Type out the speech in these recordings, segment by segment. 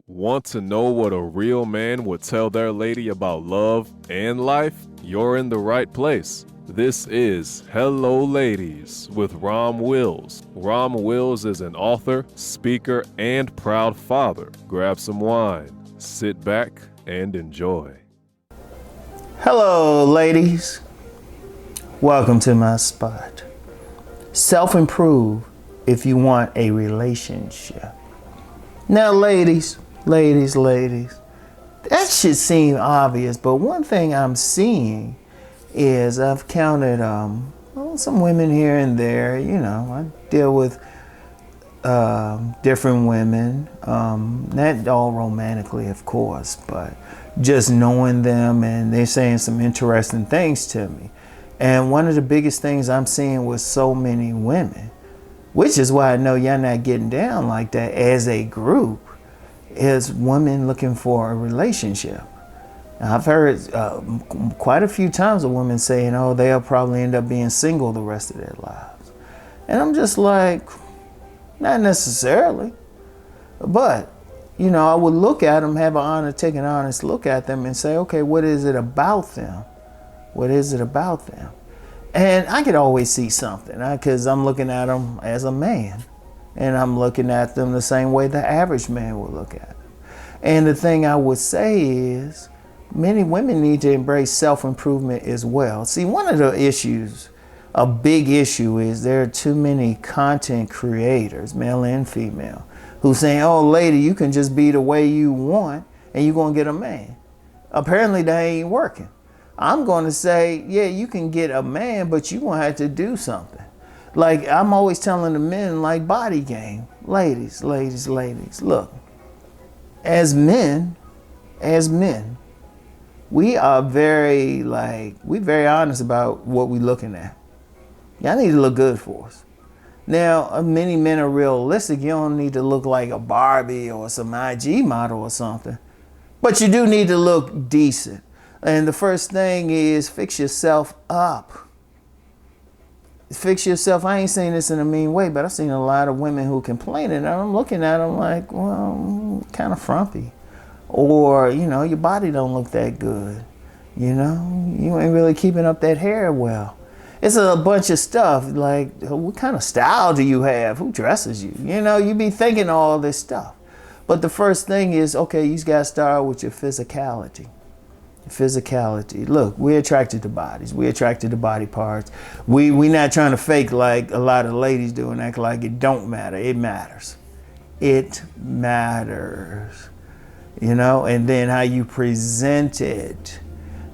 Want to know what a real man would tell their lady about love and life? You're in the right place. This is Hello Ladies with Rom Wills. Rom Wills is an author, speaker, and proud father. Grab some wine, sit back, and enjoy. Hello, ladies. Welcome to my spot. Self-improve if you want a relationship. Now, ladies, that should seem obvious, but one thing I'm seeing is I've counted some women here and there. You know, I deal with different women, not all romantically, of course, but just knowing them, and they're saying some interesting things to me. And one of the biggest things I'm seeing with so many women, which is why I know y'all not getting down like that as a group, is women looking for a relationship. Now, I've heard quite a few times of women saying, oh, they'll probably end up being single the rest of their lives. And I'm just like, not necessarily. But, you know, I would look at them, take an honest look at them and say, okay, what is it about them? What is it about them? And I could always see something, because I'm looking at them as a man. And I'm looking at them the same way the average man would look at them. And the thing I would say is, many women need to embrace self-improvement as well. See, one of the issues, a big issue, is there are too many content creators, male and female, who saying, oh, lady, you can just be the way you want and you're going to get a man. Apparently, that ain't working. I'm going to say, yeah, you can get a man, but you're going to have to do something. Like I'm always telling the men, like body game. Ladies, look, as men, we are very honest about what we're looking at. Y'all need to look good for us. Now, many men are realistic. You don't need to look like a Barbie or some IG model or something. But you do need to look decent. And the first thing is fix yourself up. Fix yourself. I ain't saying this in a mean way, but I've seen a lot of women who complain, and I'm looking at them like, well, kind of frumpy. Or, you know, your body don't look that good. You know, you ain't really keeping up that hair well. It's a bunch of stuff like, what kind of style do you have? Who dresses you? You know, you be thinking all this stuff. But the first thing is, okay, you got to start with your physicality. Look, we're attracted to bodies. We're attracted to body parts. We not trying to fake like a lot of ladies do and act like it don't matter. It matters. It matters. You know, and then how you present it.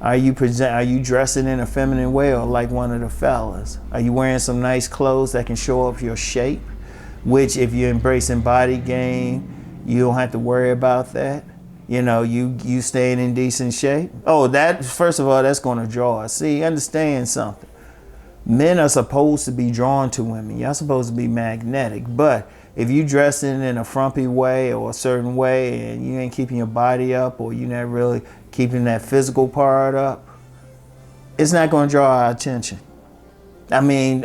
Are you dressing in a feminine way or like one of the fellas? Are you wearing some nice clothes that can show up your shape? Which, if you're embracing body game, you don't have to worry about that. You know, you staying in decent shape. Oh, that, first of all, that's going to draw us. See, understand something. Men are supposed to be drawn to women. Y'all supposed to be magnetic. But if you dressing in a frumpy way or a certain way and you ain't keeping your body up, or you're not really keeping that physical part up, it's not going to draw our attention. I mean,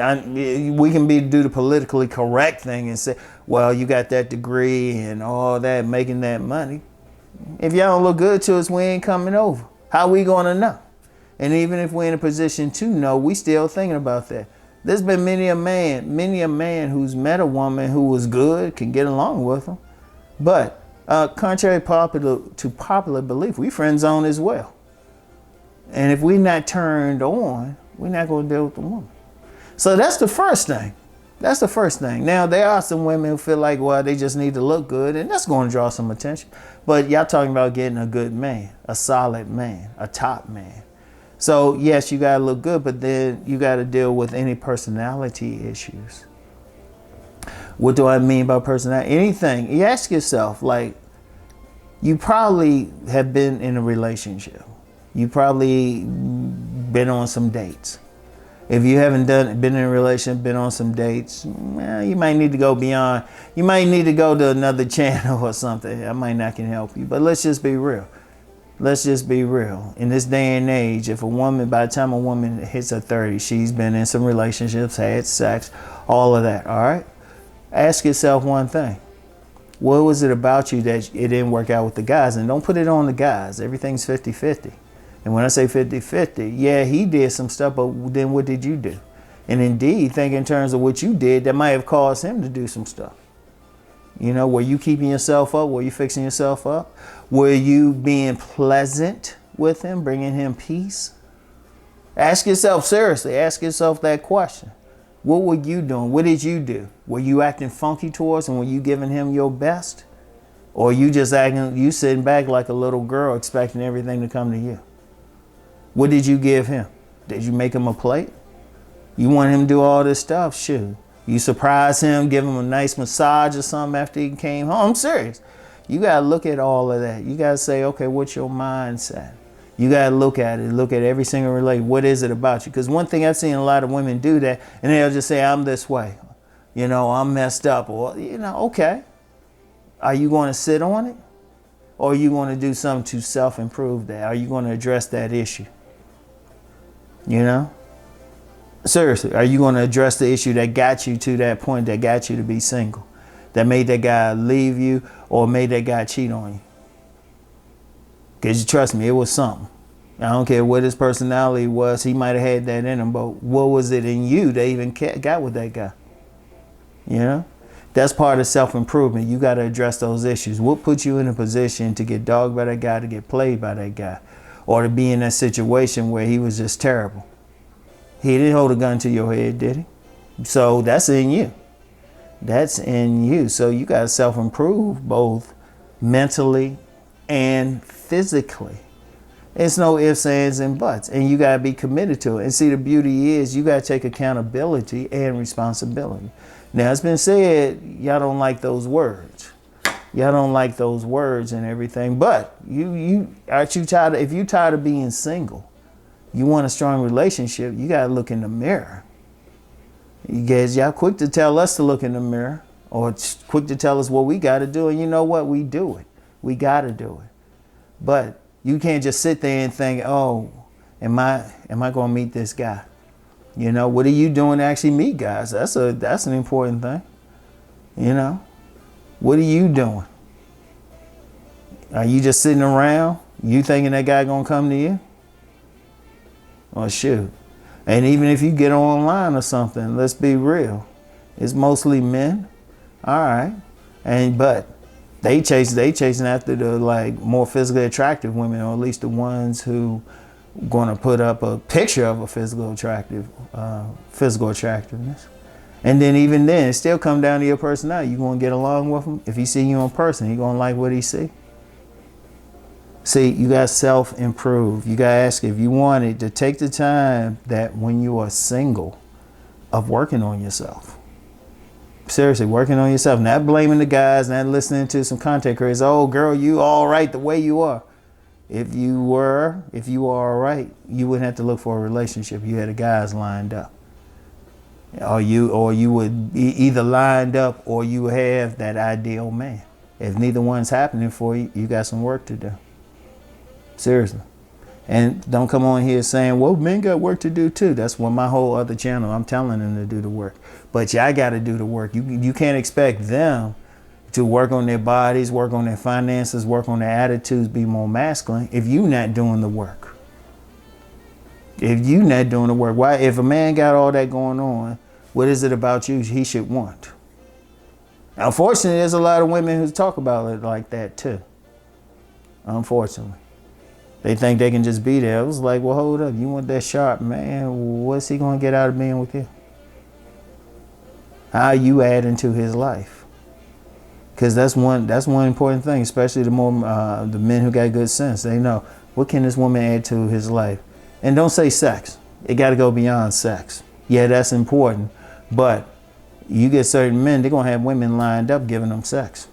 we can do the politically correct thing and say, well, you got that degree and all that, making that money. If y'all don't look good to us, we ain't coming over. How we gonna know? And even if we're in a position to know, we still thinking about that. There's been many a man who's met a woman who was good, can get along with them. But contrary to popular belief, we friend zone as well. And if we're not turned on, we're not gonna deal with the woman. So that's the first thing. Now, there are some women who feel like, well, they just need to look good, and that's going to draw some attention. But y'all talking about getting a good man, a solid man, a top man. So, yes, you got to look good, but then you got to deal with any personality issues. What do I mean by personality? Anything. You ask yourself, like, you probably have been in a relationship. You probably been on some dates. If you haven't been in a relationship, been on some dates, well, you might need to go beyond. You might need to go to another channel or something. I might not can help you. But let's just be real. In this day and age, by the time a woman hits her 30s, she's been in some relationships, had sex, all of that, all right? Ask yourself one thing. What was it about you that it didn't work out with the guys? And don't put it on the guys. Everything's 50-50. And when I say 50-50, yeah, he did some stuff, but then what did you do? And indeed, think in terms of what you did, that might have caused him to do some stuff. You know, were you keeping yourself up? Were you fixing yourself up? Were you being pleasant with him, bringing him peace? Ask yourself, seriously, ask yourself that question. What were you doing? What did you do? Were you acting funky towards him? Were you giving him your best? Or you just acting, you sitting back like a little girl expecting everything to come to you? What did you give him? Did you make him a plate? You want him to do all this stuff? Shoot. You surprise him, give him a nice massage or something after he came home? I'm serious. You got to look at all of that. You got to say, okay, what's your mindset? You got to look at it. Look at every single relation. What is it about you? Because one thing I've seen a lot of women do that, and they'll just say, I'm this way. You know, I'm messed up. Or, you know, okay. Are you going to sit on it? Or are you going to do something to self-improve that? Are you going to address that issue? You know? Seriously, are you going to address the issue that got you to that point, that got you to be single, that made that guy leave you or made that guy cheat on you? Because you trust me, it was something. I don't care what his personality was. He might have had that in him, but what was it in you that even got with that guy? You know? That's part of self-improvement. You got to address those issues. What put you in a position to get dogged by that guy, to get played by that guy, or to be in that situation where he was just terrible? He didn't hold a gun to your head, did he? So that's in you. That's in you. So you got to self-improve both mentally and physically. It's no ifs, ands, and buts. And you got to be committed to it. And see, the beauty is you got to take accountability and responsibility. Now, it's been said, y'all don't like those words. Y'all don't like those words and everything. But aren't you tired if you're tired of being single, you want a strong relationship, you got to look in the mirror. You guys, y'all quick to tell us to look in the mirror, or quick to tell us what we got to do. And you know what? We do it. We got to do it. But you can't just sit there and think, oh, am I going to meet this guy? You know, what are you doing to actually meet guys? That's an important thing. You know, what are you doing? Are you just sitting around? You thinking that guy going to come to you? Well, shoot. And even if you get online or something, let's be real. It's mostly men. All right. But they chasing after the like more physically attractive women, or at least the ones who going to put up a picture of a physical attractiveness. And then even then, it still come down to your personality. You going to get along with him? If he see you in person, he going to like what he see? See, you got to self-improve. You got to ask if you wanted to take the time that when you are single of working on yourself. Seriously, working on yourself. Not blaming the guys, not listening to some content creators. Oh, girl, you all right the way you are. If you are all right, you wouldn't have to look for a relationship. You had the guys lined up. Or you would be either lined up or you have that ideal man. If neither one's happening for you, you got some work to do. Seriously. And don't come on here saying, well, men got work to do too. That's what my whole other channel, I'm telling them to do the work. But y'all got to do the work. You can't expect them to work on their bodies, work on their finances, work on their attitudes, be more masculine if you're not doing the work. If you're not doing the work, why? If a man got all that going on, what is it about you he should want? Unfortunately, there's a lot of women who talk about it like that too. Unfortunately. They think they can just be there. I was like, well, hold up. You want that sharp man? What's he going to get out of being with you? How you add into his life? Because that's one important thing, especially the men who got good sense. They know, what can this woman add to his life? And don't say sex. It got to go beyond sex. Yeah, that's important. But you get certain men, they're going to have women lined up giving them sex.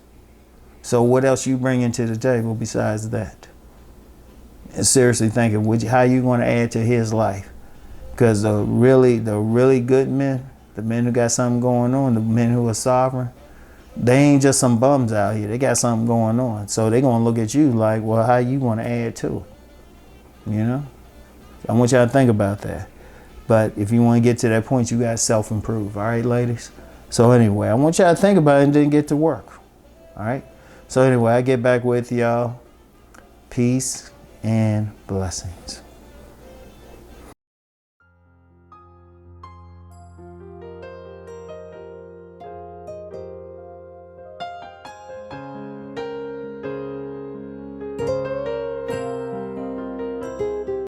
So what else you bring into the table besides that? And seriously thinking, how you going to add to his life? Because the really good men, the men who got something going on, the men who are sovereign, they ain't just some bums out here. They got something going on. So they're going to look at you like, well, how you going to add to it? You know? I want y'all to think about that. But if you want to get to that point, you got to self-improve. All right, ladies? So anyway, I want y'all to think about it and then get to work. All right. So anyway, I get back with y'all. Peace and blessings.